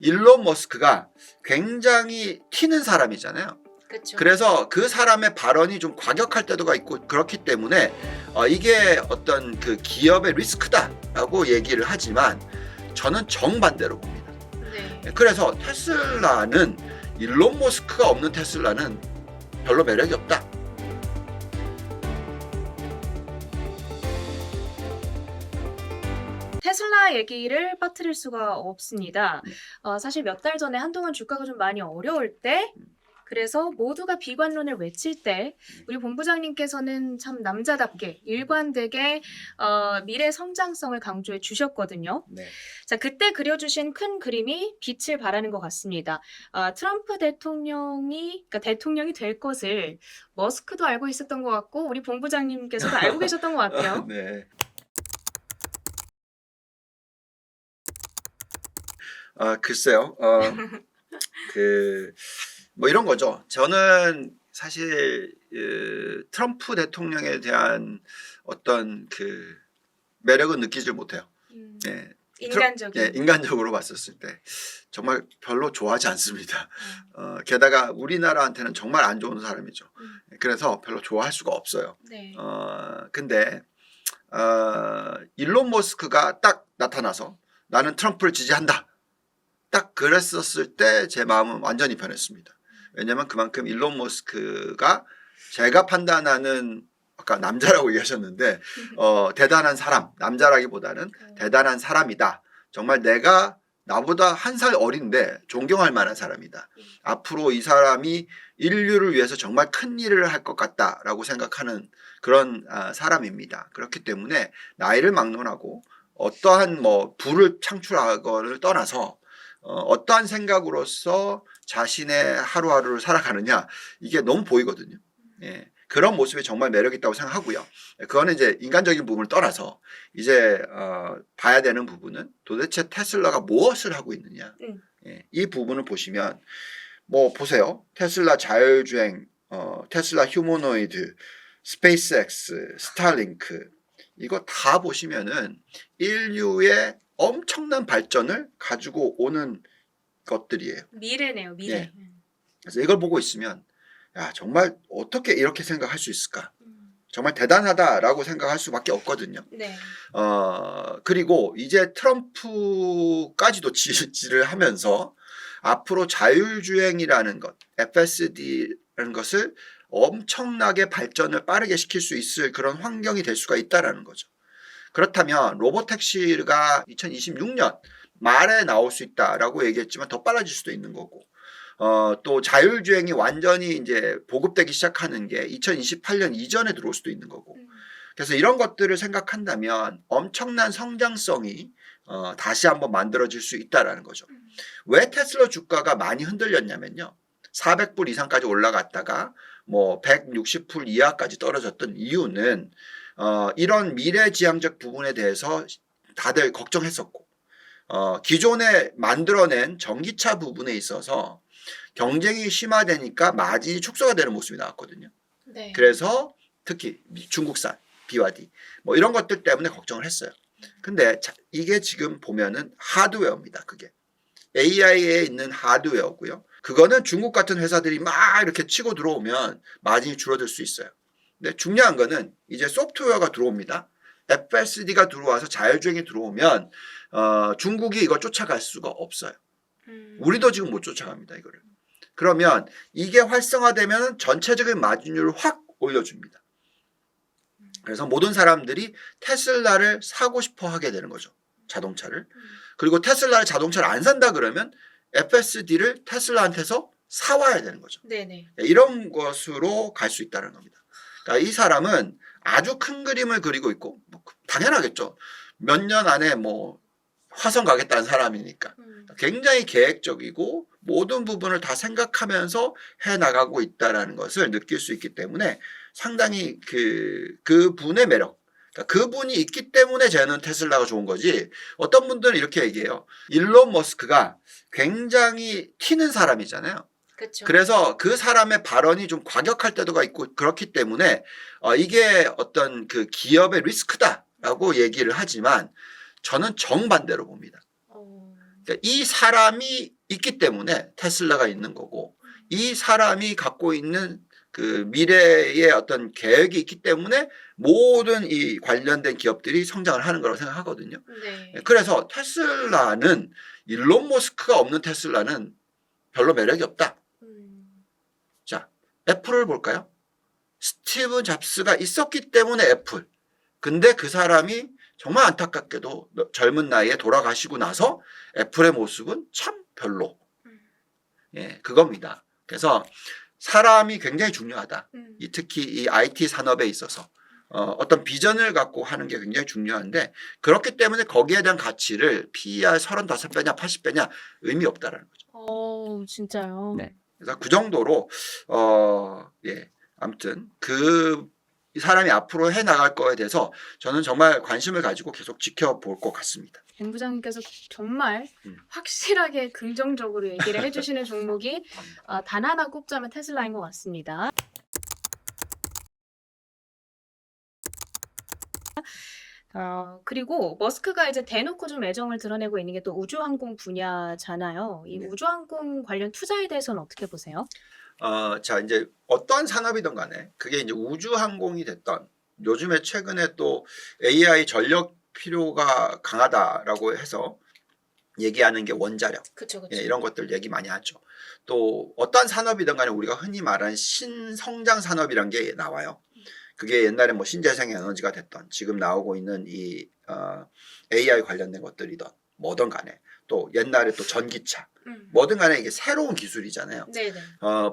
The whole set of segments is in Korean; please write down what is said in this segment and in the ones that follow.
일론 머스크가 굉장히 튀는 사람이잖아요. 그쵸. 그래서 그 사람의 발언이 좀 과격할 때도 있고 그렇기 때문에 이게 어떤 그 기업의 리스크다라고 얘기를 하지만 저는 정반대로 봅니다. 네. 그래서 테슬라는 일론 머스크가 없는 테슬라는 별로 매력이 없다. 테슬라 얘기를 빠뜨릴 수가 없습니다. 사실 몇 달 전에 한동안 주가가 좀 많이 어려울 때, 그래서 모두가 비관론을 외칠 때 우리 본부장님께서는 참 남자답게 일관되게 미래 성장성을 강조해 주셨거든요. 네. 자, 그때 그려주신 큰 그림이 빛을 발하는 것 같습니다. 트럼프 대통령이, 그러니까 대통령이 될 것을 머스크도 알고 있었던 것 같고 우리 본부장님께서도 알고 계셨던 것 같아요. 네. 글쎄요. 뭐 이런 거죠. 저는 사실 트럼프 대통령에 대한 어떤 그 매력은 느끼지 못해요. 네. 인간적인. 네, 인간적으로 봤었을 때 정말 별로 좋아하지 않습니다. 게다가 우리나라한테는 정말 안 좋은 사람이죠. 그래서 별로 좋아할 수가 없어요. 네. 근데 일론 머스크가 딱 나타나서 나는 트럼프를 지지한다. 딱 그랬었을 때 제 마음은 완전히 변했습니다. 왜냐하면 그만큼 일론 머스크가 제가 판단하는 아까 남자라고 얘기하셨는데 대단한 사람, 남자라기보다는 대단한 사람이다. 정말 나보다 한 살 어린데 존경할 만한 사람이다. 앞으로 이 사람이 인류를 위해서 정말 큰 일을 할 것 같다라고 생각하는 그런 사람입니다. 그렇기 때문에 나이를 막론하고 어떠한 뭐 부를 창출하거를 떠나서 어떠한 생각으로서 자신의 하루하루를 살아가느냐 이게 너무 보이거든요. 예, 그런 모습이 정말 매력 있다고 생각하고요. 그거는 이제 인간적인 부분을 떠나서 이제 봐야 되는 부분은 도대체 테슬라가 무엇을 하고 있느냐. 예, 이 부분을 보시면 뭐 보세요. 테슬라 자율주행, 테슬라 휴머노이드, 스페이스X, 스타링크 이거 다 보시면은 인류의 엄청난 발전을 가지고 오는 것들이에요. 미래네요, 미래. 예. 그래서 이걸 보고 있으면 야 정말 어떻게 이렇게 생각할 수 있을까? 정말 대단하다라고 생각할 수밖에 없거든요. 네. 그리고 이제 트럼프까지도 지지를 하면서 앞으로 자율주행이라는 것, FSD라는 것을 엄청나게 발전을 빠르게 시킬 수 있을 그런 환경이 될 수가 있다라는 거죠. 그렇다면 로보택시가 2026년 말에 나올 수 있다라고 얘기했지만 더 빨라질 수도 있는 거고, 또 자율주행이 완전히 이제 보급되기 시작하는 게 2028년 이전에 들어올 수도 있는 거고, 그래서 이런 것들을 생각한다면 엄청난 성장성이 다시 한번 만들어질 수 있다라는 거죠. 왜 테슬라 주가가 많이 흔들렸냐면요. 400불 이상까지 올라갔다가 뭐 160불 이하까지 떨어졌던 이유는 이런 미래지향적 부분에 대해서 다들 걱정했었고 기존에 만들어낸 전기차 부분에 있어서 경쟁이 심화되니까 마진이 축소가 되는 모습이 나왔거든요. 네. 그래서 특히 중국산 BYD 뭐 이런 것들 때문에 걱정을 했어요. 근데 이게 지금 보면은 하드웨어입니다. 그게 AI에 있는 하드웨어고요. 그거는 중국 같은 회사들이 막 이렇게 치고 들어오면 마진이 줄어들 수 있어요. 근데 중요한 거는 이제 소프트웨어가 들어옵니다. FSD가 들어와서 자율주행이 들어오면 중국이 이걸 쫓아갈 수가 없어요. 우리도 지금 못 쫓아갑니다. 이거를. 그러면 이게 활성화되면 전체적인 마진율을 확 올려줍니다. 그래서 모든 사람들이 테슬라를 사고 싶어 하게 되는 거죠. 자동차를. 그리고 테슬라를 자동차를 안 산다 그러면 FSD를 테슬라한테서 사와야 되는 거죠. 네네. 이런 것으로 갈 수 있다는 겁니다. 그러니까 이 사람은 아주 큰 그림을 그리고 있고 뭐 당연하겠죠. 몇 년 안에 뭐 화성 가겠다는 사람이니까 굉장히 계획적이고 모든 부분을 다 생각하면서 해나가고 있다는 것을 느낄 수 있기 때문에 상당히 그 분의 매력, 그러니까 그분이 있기 때문에 저는 테슬라가 좋은 거지. 어떤 분들은 이렇게 얘기해요. 일론 머스크가 굉장히 튀는 사람이잖아요. 그쵸. 그래서 그 사람의 발언이 좀 과격할 때도 있고 그렇기 때문에 이게 어떤 그 기업의 리스크다라고 얘기를 하지만 저는 정반대로 봅니다. 그러니까 이 사람이 있기 때문에 테슬라가 있는 거고 이 사람이 갖고 있는 그 미래의 어떤 계획이 있기 때문에 모든 이 관련된 기업들이 성장을 하는 거라고 생각하거든요. 네. 그래서 테슬라는 일론 머스크가 없는 테슬라는 별로 매력이 없다. 자, 애플을 볼까요? 스티브 잡스가 있었기 때문에 애플. 근데 그 사람이 정말 안타깝게도 젊은 나이에 돌아가시고 나서 애플의 모습은 참 별로. 예, 그겁니다. 그래서 사람이 굉장히 중요하다. 특히 이 IT 산업에 있어서 어떤 비전을 갖고 하는 게 굉장히 중요한데 그렇기 때문에 거기에 대한 가치를 PER 35배냐 80배냐 의미 없다라는 거죠. 진짜요? 네. 그래서 그 정도로 예. 아무튼 이 사람이 앞으로 해 나갈 거에 대해서 저는 정말 관심을 가지고 계속 지켜볼 것 같습니다. 백 부장님께서 정말 확실하게 긍정적으로 얘기를 해주시는 종목이 단 하나 꼽자면 테슬라인 것 같습니다. 그리고 머스크가 이제 대놓고 좀 애정을 드러내고 있는 게 또 우주항공 분야잖아요. 이 네. 우주항공 관련 투자에 대해서는 어떻게 보세요? 자, 이제 어떤 산업이든 간에 그게 이제 우주항공이 됐던 요즘에 최근에 또 AI 전력 필요가 강하다라고 해서 얘기하는 게 원자력. 그쵸. 예, 이런 것들 얘기 많이 하죠. 또 어떤 산업이든 간에 우리가 흔히 말하는 신성장 산업이란 게 나와요. 그게 옛날에 뭐 신재생 에너지가 됐던 지금 나오고 있는 이 AI 관련된 것들이든 뭐든 간에 또 옛날에 또 전기차 뭐든 간에 이게 새로운 기술이잖아요. 네네.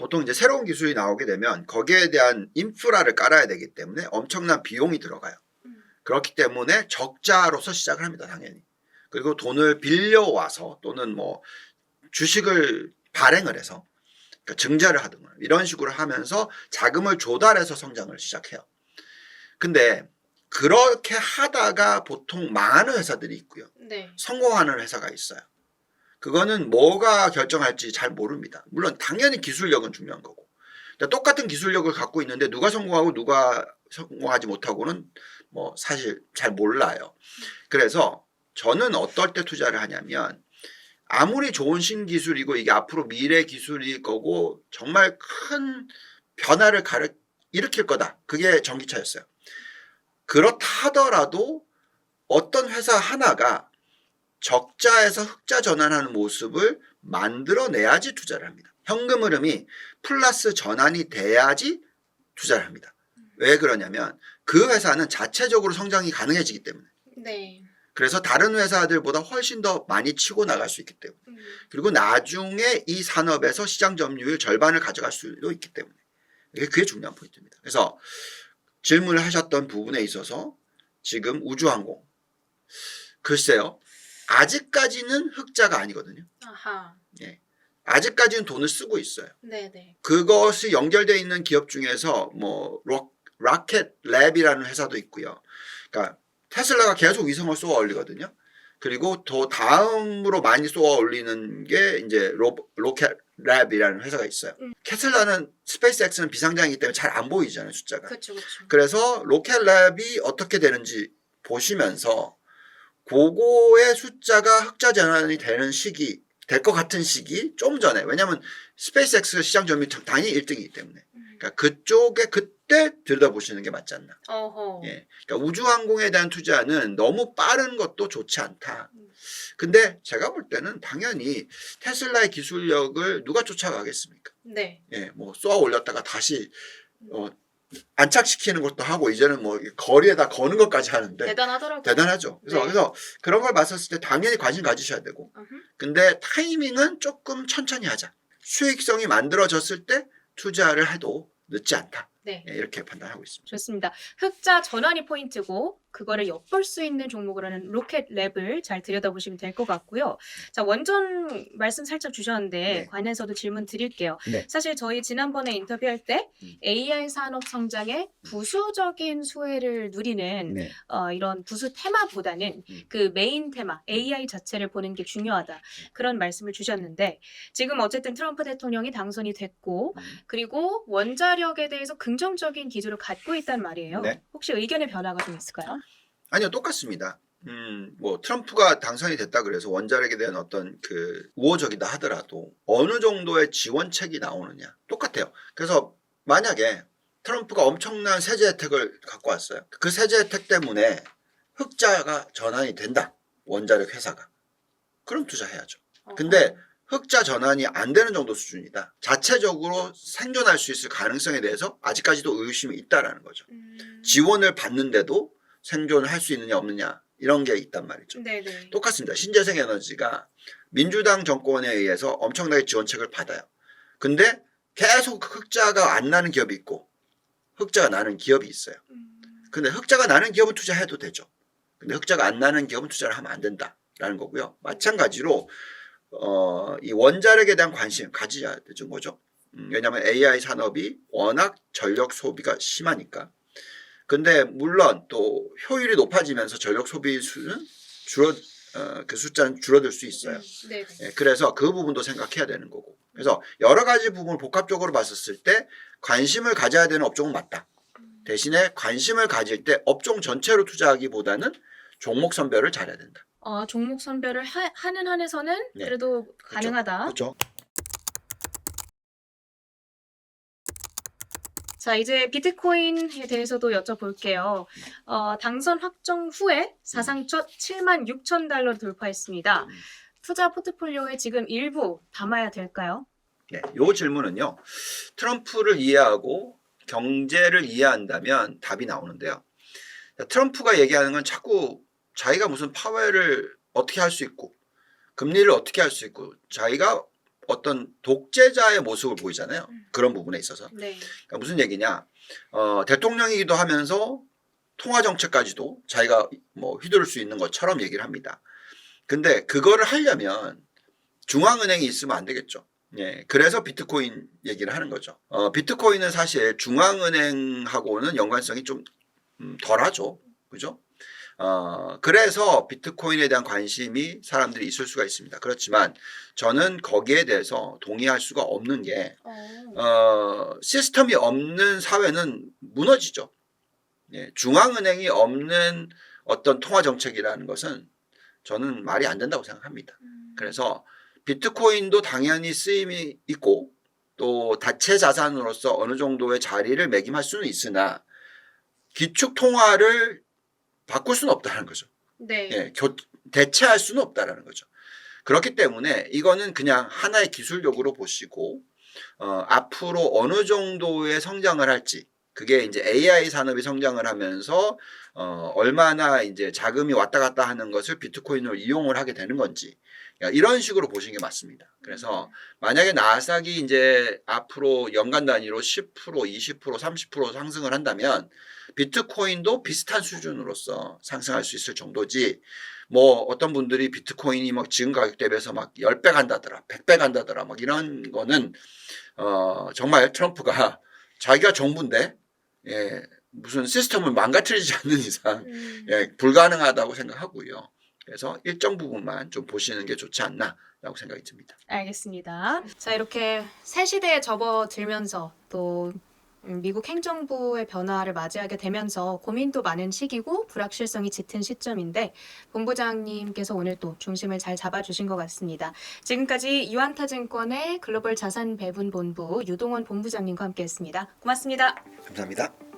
보통 이제 새로운 기술이 나오게 되면 거기에 대한 인프라를 깔아야 되기 때문에 엄청난 비용이 들어가요. 그렇기 때문에 적자로서 시작을 합니다, 당연히. 그리고 돈을 빌려와서 또는 뭐 주식을 발행을 해서 그러니까 증자를 하든 이런 식으로 하면서 자금을 조달해서 성장을 시작해요. 근데 그렇게 하다가 보통 망하는 회사들이 있고요. 네. 성공하는 회사가 있어요. 그거는 뭐가 결정할지 잘 모릅니다. 물론 당연히 기술력은 중요한 거고. 그러니까 똑같은 기술력을 갖고 있는데 누가 성공하고 누가 성공하지 못하고는 뭐 사실 잘 몰라요. 그래서 저는 어떨 때 투자를 하냐면 아무리 좋은 신기술이고 이게 앞으로 미래 기술일 거고 정말 큰 변화를 일으킬 거다. 그게 전기차였어요. 그렇다 하더라도 어떤 회사 하나가 적자에서 흑자 전환하는 모습을 만들어내야지 투자를 합니다. 현금 흐름이 플러스 전환이 돼야지 투자를 합니다. 왜 그러냐면 그 회사는 자체적으로 성장이 가능해지기 때문에. 네. 그래서 다른 회사들보다 훨씬 더 많이 치고 나갈 수 있기 때문에. 그리고 나중에 이 산업에서 시장 점유율 절반을 가져갈 수도 있기 때문에. 그게 중요한 포인트입니다. 그래서 질문을 하셨던 부분에 있어서 지금 우주항공. 글쎄요. 아직까지는 흑자가 아니거든요. 아하. 예. 아직까지는 돈을 쓰고 있어요. 네네. 그것이 연결되어 있는 기업 중에서 뭐 로켓 랩이라는 회사도 있고요. 그러니까 테슬라가 계속 위성을 쏘아 올리거든요. 그리고 더 다음으로 많이 쏘아 올리는 게 이제 로켓 랩이라는 회사가 있어요. 테슬라는 스페이스X는 비상장이기 때문에 잘 안 보이잖아요, 숫자가. 그렇죠. 그래서 로켓 랩이 어떻게 되는지 보시면서 그거의 숫자가 흑자 전환이 되는 시기, 될 것 같은 시기 좀 전에. 왜냐하면 스페이스X 시장 점유율 당연히 1등이기 때문에. 그러니까 그쪽에 그때 들여다보시는 게 맞지 않나. 어허. 예. 그러니까 우주항공에 대한 투자는 너무 빠른 것도 좋지 않다. 근데 제가 볼 때는 당연히 테슬라의 기술력을 누가 쫓아가겠습니까? 네. 예, 뭐 쏘아 올렸다가 다시 안착시키는 것도 하고 이제는 뭐 거리에다 거는 것까지 하는데 대단하더라고요. 대단하죠. 네. 그래서 그런 걸 봤었을 때 당연히 관심 가지셔야 되고 근데 타이밍은 조금 천천히 하자. 수익성이 만들어졌을 때 투자를 해도 늦지 않다. 네. 예, 이렇게 판단하고 있습니다. 좋습니다. 흑자 전환이 포인트고 그거를 엿볼 수 있는 종목으로는 로켓 랩을 잘 들여다보시면 될 것 같고요. 자, 원전 말씀 살짝 주셨는데 네. 관해서도 질문 드릴게요. 네. 사실 저희 지난번에 인터뷰할 때 AI 산업 성장에 부수적인 수혜를 누리는 네. 이런 부수 테마보다는 그 메인 테마 AI 자체를 보는 게 중요하다. 그런 말씀을 주셨는데 지금 어쨌든 트럼프 대통령이 당선이 됐고 그리고 원자력에 대해서 긍정적인 기조를 갖고 있단 말이에요. 네. 혹시 의견의 변화가 좀 있을까요? 아니요, 똑같습니다. 뭐 트럼프가 당선이 됐다 그래서 원자력에 대한 어떤 그 우호적이다 하더라도 어느 정도의 지원책이 나오느냐 똑같아요. 그래서 만약에 트럼프가 엄청난 세제 혜택을 갖고 왔어요. 그 세제 혜택 때문에 흑자가 전환이 된다. 원자력 회사가. 그럼 투자해야죠. 근데 흑자 전환이 안 되는 정도 수준이다. 자체적으로 생존할 수 있을 가능성에 대해서 아직까지도 의구심이 있다라는 거죠. 지원을 받는데도 생존을 할 수 있느냐 없느냐 이런 게 있단 말이죠. 네네. 똑같습니다. 신재생 에너지가 민주당 정권에 의해서 엄청나게 지원책을 받아요. 근데 계속 흑자가 안 나는 기업이 있고 흑자가 나는 기업이 있어요. 근데 흑자가 나는 기업은 투자해도 되죠. 근데 흑자가 안 나는 기업은 투자를 하면 안 된다라는 거고요. 마찬가지로 이 원자력에 대한 관심 가져야 되는 거죠. 왜냐하면 AI 산업이 워낙 전력 소비가 심하니까. 근데 물론 또 효율이 높아지면서 전력 소비 수는 그 숫자는 줄어들 수 있어요. 네. 예, 그래서 그 부분도 생각해야 되는 거고. 그래서 여러 가지 부분을 복합적으로 봤었을 때 관심을 가져야 되는 업종은 맞다. 대신에 관심을 가질 때 업종 전체로 투자하기보다는 종목 선별을 잘해야 된다. 종목 선별을 하는 한에서는 네. 그래도 가능하다. 그렇죠. 자, 이제 비트코인에 대해서도 여쭤볼게요. 당선 확정 후에 사상 첫 7만 6천 달러 돌파했습니다. 투자 포트폴리오에 지금 일부 담아야 될까요? 네, 요 질문은요. 트럼프를 이해하고 경제를 이해한다면 답이 나오는데요. 트럼프가 얘기하는 건 자꾸 자기가 무슨 파웰을 어떻게 할 수 있고 금리를 어떻게 할 수 있고 자기가 어떤 독재자의 모습을 보이잖아요. 그런 부분에 있어서. 네. 그러니까 무슨 얘기냐. 대통령이기도 하면서 통화정책까지도 자기가 뭐 휘두를 수 있는 것처럼 얘기를 합니다. 근데 그거를 하려면 중앙은행이 있으면 안 되겠죠. 예, 그래서 비트코인 얘기를 하는 거죠. 비트코인은 사실 중앙은행하고는 연관성이 좀 덜하죠. 그죠? 그래서 비트코인에 대한 관심이 사람들이 있을 수가 있습니다. 그렇지만 저는 거기에 대해서 동의할 수가 없는 게 시스템이 없는 사회는 무너지죠. 예, 중앙은행이 없는 어떤 통화정책이라는 것은 저는 말이 안 된다고 생각합니다. 그래서 비트코인도 당연히 쓰임이 있고 또 다체 자산으로서 어느 정도의 자리를 매김할 수는 있으나 기축통화를 바꿀 수는 없다는 거죠. 네. 예, 대체할 수는 없다는 거죠. 그렇기 때문에 이거는 그냥 하나의 기술력으로 보시고 앞으로 어느 정도의 성장을 할지 그게 이제 AI 산업이 성장을 하면서 얼마나 이제 자금이 왔다 갔다 하는 것을 비트코인으로 이용을 하게 되는 건지 이런 식으로 보시는 게 맞습니다. 그래서 만약에 나스닥이 이제 앞으로 연간 단위로 10%, 20%, 30% 상승을 한다면 비트코인도 비슷한 수준으로서 상승할 수 있을 정도지 뭐 어떤 분들이 비트코인이 막 지금 가격 대비해서 막 10배 간다더라, 100배 간다더라 막 이런 거는 정말 트럼프가 자기가 정부인데 예, 무슨 시스템을 망가뜨리지 않는 이상 예, 불가능하다고 생각하고요. 그래서 일정 부분만 좀 보시는 게 좋지 않나라고 생각이 듭니다. 알겠습니다. 자, 이렇게 새 시대에 접어들면서 또 미국 행정부의 변화를 맞이하게 되면서 고민도 많은 시기고 불확실성이 짙은 시점인데 본부장님께서 오늘 또 중심을 잘 잡아주신 것 같습니다. 지금까지 유한타증권의 글로벌 자산 배분 본부 유동원 본부장님과 함께했습니다. 고맙습니다. 감사합니다.